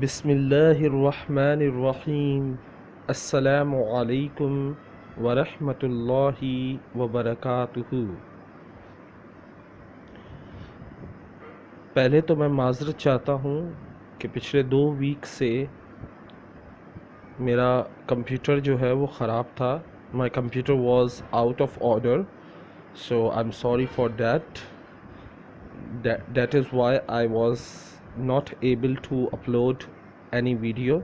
بسم اللہ الرحمن الرحیم۔ السلام علیکم ورحمۃ اللہ وبرکاتہ۔ پہلے تو میں معذرت چاہتا ہوں کہ پچھلے 2 ویک سے میرا کمپیوٹر جو ہے وہ خراب تھا۔ My computer was out of order, so I am sorry for that. That is why I was not able to upload any video.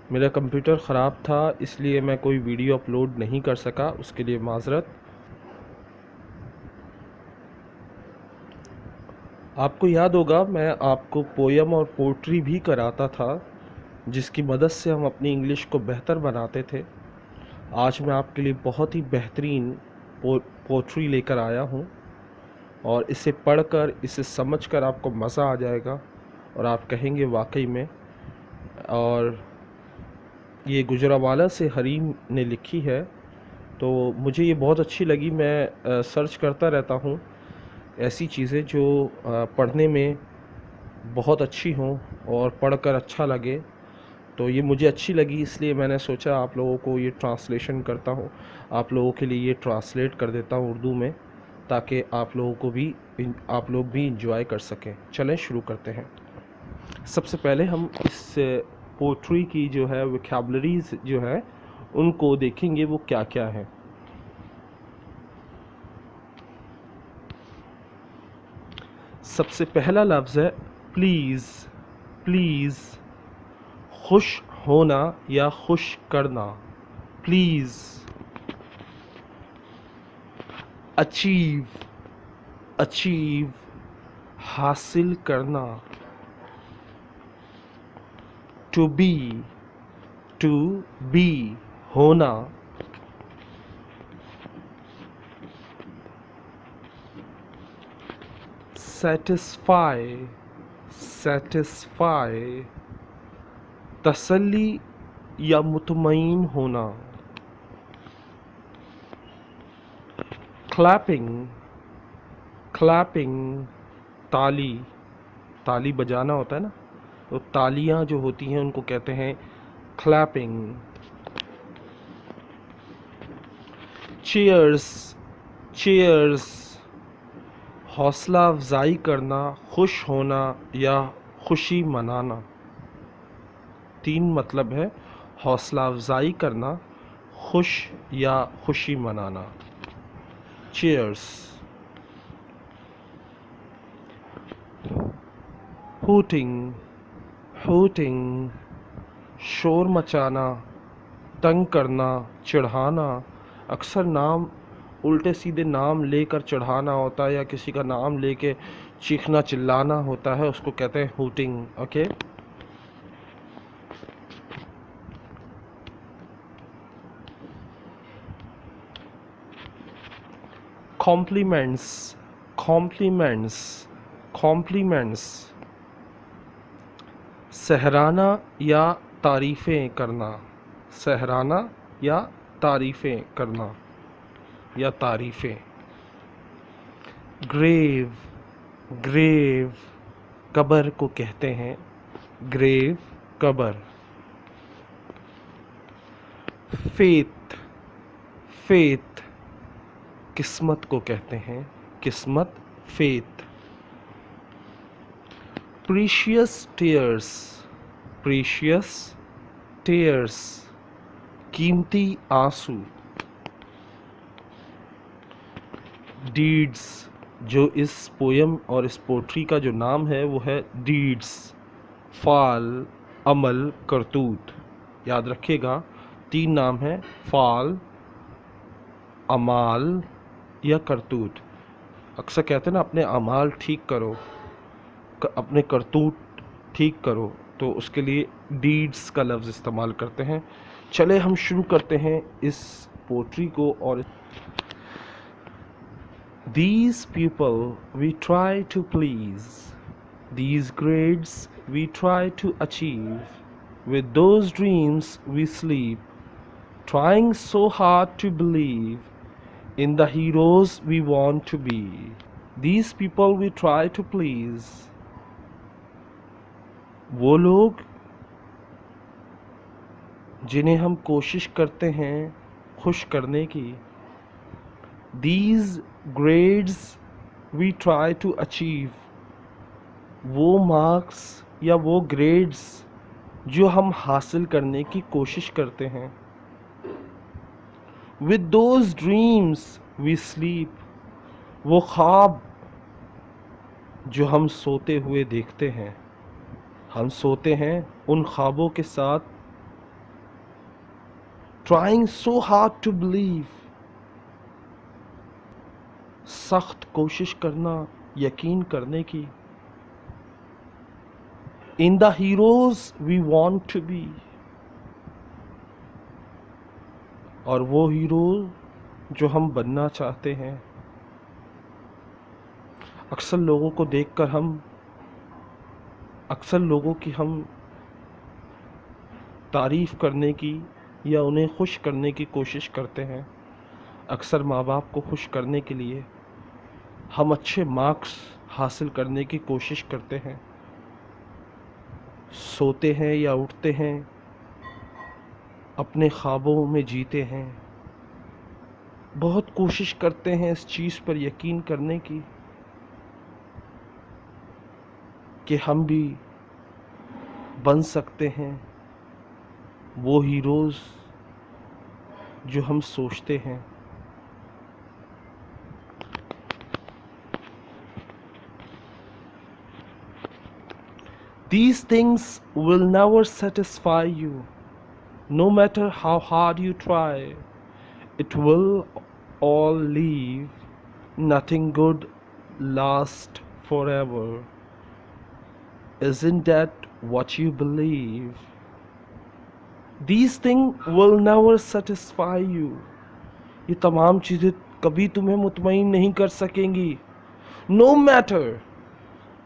میرا کمپیوٹر خراب تھا اس لیے میں کوئی ویڈیو اپلوڈ نہیں کر سکا، اس کے لیے معذرت۔ آپ کو یاد ہوگا میں آپ کو پویم اور پوٹری بھی کراتا تھا جس کی مدد سے ہم اپنی انگلش کو بہتر بناتے تھے۔ آج میں آپ کے لیے بہت ہی بہترین پوٹری لے کر آیا ہوں، اور اسے پڑھ کر اسے سمجھ کر آپ کو مزہ آ جائے گا اور آپ کہیں گے واقعی میں۔ اور یہ گجرانوالہ سے حریم نے لکھی ہے، تو مجھے یہ بہت اچھی لگی۔ میں سرچ کرتا رہتا ہوں ایسی چیزیں جو پڑھنے میں بہت اچھی ہوں اور پڑھ کر اچھا لگے، تو یہ مجھے اچھی لگی، اس لیے میں نے سوچا آپ لوگوں کو یہ ٹرانسلیشن کرتا ہوں، آپ لوگوں کے لیے یہ ٹرانسلیٹ کر دیتا ہوں اردو میں، تاکہ آپ لوگ بھی انجوائے کر سکیں۔ چلیں شروع کرتے ہیں۔ سب سے پہلے ہم اس پوٹری کی جو ہے ویکیبلریز جو ہے ان کو دیکھیں گے وہ کیا کیا ہیں۔ سب سے پہلا لفظ ہے پلیز۔ پلیز خوش ہونا یا خوش کرنا، پلیز۔ اچیو۔ اچیو حاصل کرنا۔ To be. ٹو بی ہونا۔ سیٹسفائی۔ سیٹسفائی تسلی یا مطمئن ہونا۔ کلیپنگ۔ کلیپنگ تالی۔ تالی بجانا ہوتا ہے نا، تو تالیاں جو ہوتی ہیں ان کو کہتے ہیں کلیپنگ۔ چیئرز۔ چیئرز حوصلہ افزائی کرنا، خوش ہونا یا خوشی منانا۔ 3 مطلب ہے حوصلہ افزائی کرنا، خوش یا خوشی منانا۔ چیئرز۔ ہوٹنگ۔ ہوٹنگ شور مچانا، تنگ کرنا، چڑھانا۔ اکثر نام الٹے سیدھے نام لے کر چڑھانا ہوتا ہے، یا کسی کا نام لے کے چیخنا چلانا ہوتا ہے، اس کو کہتے ہیں hooting. Okay. Compliments. Compliments. Compliments سہرانا یا تعریفیں کرنا۔ سہرانا یا تعریفیں کرنا یا تعریفیں۔ گریو۔ گریو قبر کو کہتے ہیں، گریو قبر۔ فیتھ۔ فیتھ قسمت کو کہتے ہیں، قسمت، faith. Precious tears. Precious tears قیمتی آنسو۔ ڈیڈز جو اس پویم اور اس پوٹری کا جو نام ہے وہ ہے ڈیڈز، فعل، عمل، کرتوت۔ یاد رکھیے گا 3 نام ہیں، فعل، اعمال یا کرتوت۔ اکثر کہتے ہیں نا اپنے اعمال ٹھیک کرو، اپنے کرتوت ٹھیک کرو، تو اس کے لیے ڈیڈز کا لفظ استعمال کرتے ہیں۔ چلے ہم شروع کرتے ہیں اس پوٹری کو۔ اور These people we try to please, these grades we try to achieve, with those dreams we sleep, trying so hard to believe in the heroes we want to be. These people we try to please. وہ لوگ جنہیں ہم کوشش کرتے ہیں خوش کرنے کی. These grades we try to achieve. وہ مارکس یا وہ گریڈز جو ہم حاصل کرنے کی کوشش کرتے ہیں. With those dreams we sleep. وہ خواب جو ہم سوتے ہوئے دیکھتے ہیں. ہم سوتے ہیں ان خوابوں کے ساتھ. Trying so hard to believe. سخت کوشش کرنا یقین کرنے کی. In the heroes we want to be. اور وہ ہیرو جو ہم بننا چاہتے ہیں. اکثر لوگوں کو دیکھ کر اکثر لوگوں کی ہم تعریف کرنے کی یا انہیں خوش کرنے کی کوشش کرتے ہیں. اکثر ماں باپ کو خوش کرنے کے لیے ہم اچھے مارکس حاصل کرنے کی کوشش کرتے ہیں. سوتے ہیں یا اٹھتے ہیں اپنے خوابوں میں جیتے ہیں. بہت کوشش کرتے ہیں اس چیز پر یقین کرنے کی کہ ہم بھی بن سکتے ہیں وہ ہیروز جو ہم سوچتے ہیں. These things will never satisfy you, no matter how hard you try. It will all leave. Nothing good lasts forever. Isn't that what you believe? These things will never satisfy you. یہ تمام چیزیں کبھی تمہیں مطمئن نہیں کر سکیں گی. No matter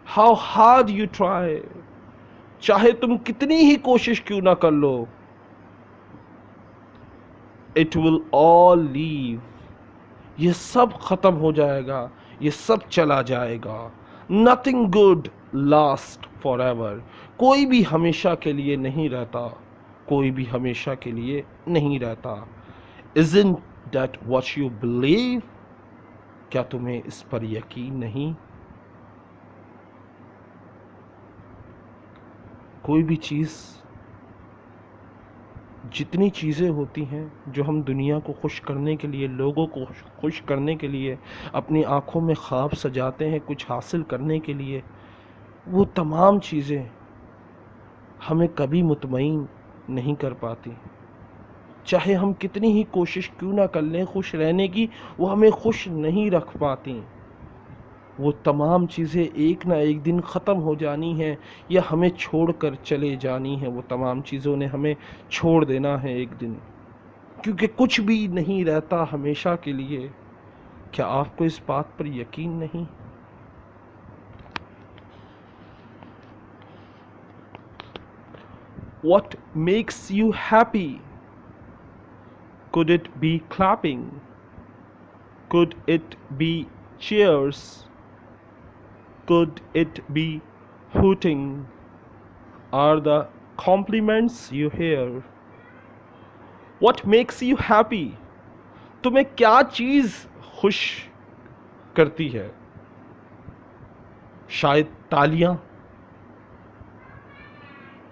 how hard you try. چاہے تم کتنی ہی کوشش کیوں نہ کر لو. It will all leave. یہ سب ختم ہو جائے گا. یہ سب چلا جائے گا. Nothing good lasts forever. کوئی بھی ہمیشہ کے لیے نہیں رہتا. کوئی بھی ہمیشہ کے لیے نہیں رہتا. Isn't that what you believe? کیا تمہیں اس پر یقین نہیں؟ کوئی بھی چیز، جتنی چیزیں ہوتی ہیں جو ہم دنیا کو خوش کرنے کے لیے، لوگوں کو خوش کرنے کے لیے اپنی آنکھوں میں خواب سجاتے ہیں کچھ حاصل کرنے کے لیے، وہ تمام چیزیں ہمیں کبھی مطمئن نہیں کر پاتی. چاہے ہم کتنی ہی کوشش کیوں نہ کر لیں خوش رہنے کی، وہ ہمیں خوش نہیں رکھ پاتی. وہ تمام چیزیں ایک نہ ایک دن ختم ہو جانی ہیں یا ہمیں چھوڑ کر چلے جانی ہیں. وہ تمام چیزوں نے ہمیں چھوڑ دینا ہے ایک دن، کیونکہ کچھ بھی نہیں رہتا ہمیشہ کے لیے. کیا آپ کو اس بات پر یقین نہیں؟ What makes you happy? Could it be clapping? Could it be cheers? Could it be hooting? Are the compliments you hear? What makes you happy? تمہیں کیا چیز خوش کرتی ہے؟ شاید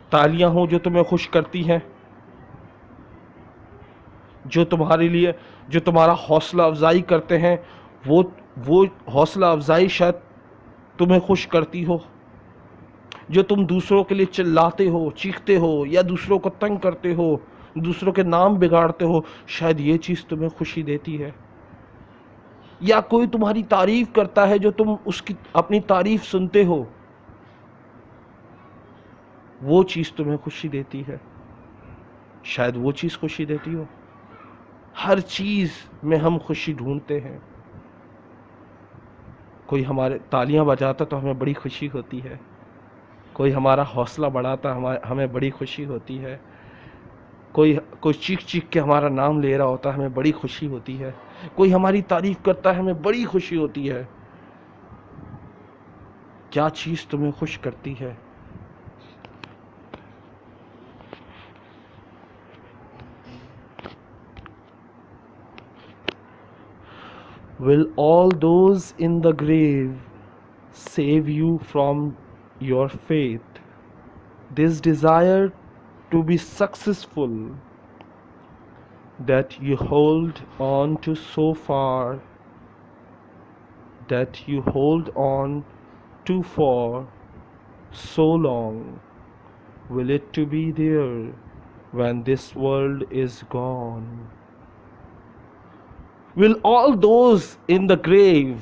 تالیاں ہوں جو تمہیں خوش کرتی ہیں، جو تمہارے لیے، جو تمہارا حوصلہ افزائی کرتے ہیں. وہ حوصلہ افزائی شاید تمہیں خوش کرتی ہو. جو تم دوسروں کے لیے چلاتے ہو، چیختے ہو، یا دوسروں کو تنگ کرتے ہو، دوسروں کے نام بگاڑتے ہو، شاید یہ چیز تمہیں خوشی دیتی ہے. یا کوئی تمہاری تعریف کرتا ہے جو تم اس کی اپنی تعریف سنتے ہو، وہ چیز تمہیں خوشی دیتی ہے. شاید وہ چیز خوشی دیتی ہو. ہر چیز میں ہم خوشی ڈھونڈتے ہیں. کوئی ہمارے تالیاں بجاتا تو ہمیں بڑی خوشی ہوتی ہے. کوئی ہمارا حوصلہ بڑھاتا ہمیں بڑی خوشی ہوتی ہے. کوئی چیخ کے ہمارا نام لے رہا ہوتا ہے، ہمیں بڑی خوشی ہوتی ہے. کوئی ہماری تعریف کرتا ہے، ہمیں بڑی خوشی ہوتی ہے. کیا چیز تمہیں خوش کرتی ہے؟ Will all those in the grave save you from your fate? This desire to be successful that you hold on to so far, that you hold on to for so long, will it to be there when this world is gone? Will all those in the grave,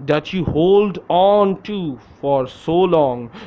that you hold on to for so long,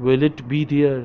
will it be there,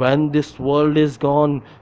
when this world is gone,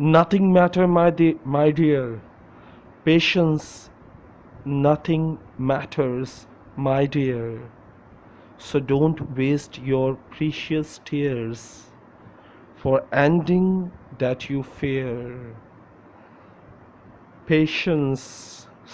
nothing matter my dear, patience, nothing matters my dear, so don't waste your precious tears for ending that you fear. Patience,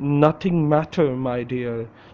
nothing matter my dear,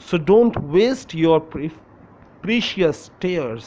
So don't waste your precious tears,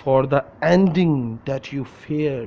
for the ending that you fear,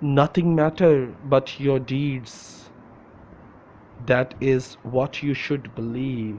Nothing matter but your deeds, that is what you should believe.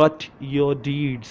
but your deeds,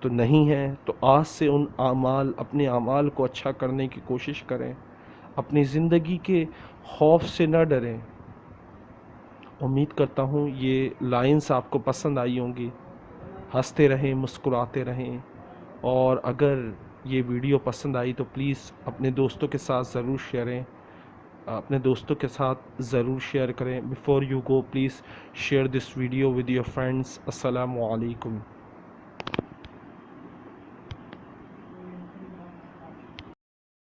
تو نہیں ہے تو آج سے ان اپنے اعمال کو اچھا کرنے کی کوشش کریں، اپنی زندگی کے خوف سے نہ ڈریں۔ امید کرتا ہوں یہ لائنز آپ کو پسند آئی ہوں گی۔ ہنستے رہیں، مسکراتے رہیں، اور اگر یہ ویڈیو پسند آئی تو پلیز اپنے دوستوں کے ساتھ ضرور شیئر کریں۔ Before you go please share this video with your friends. السلام علیکم۔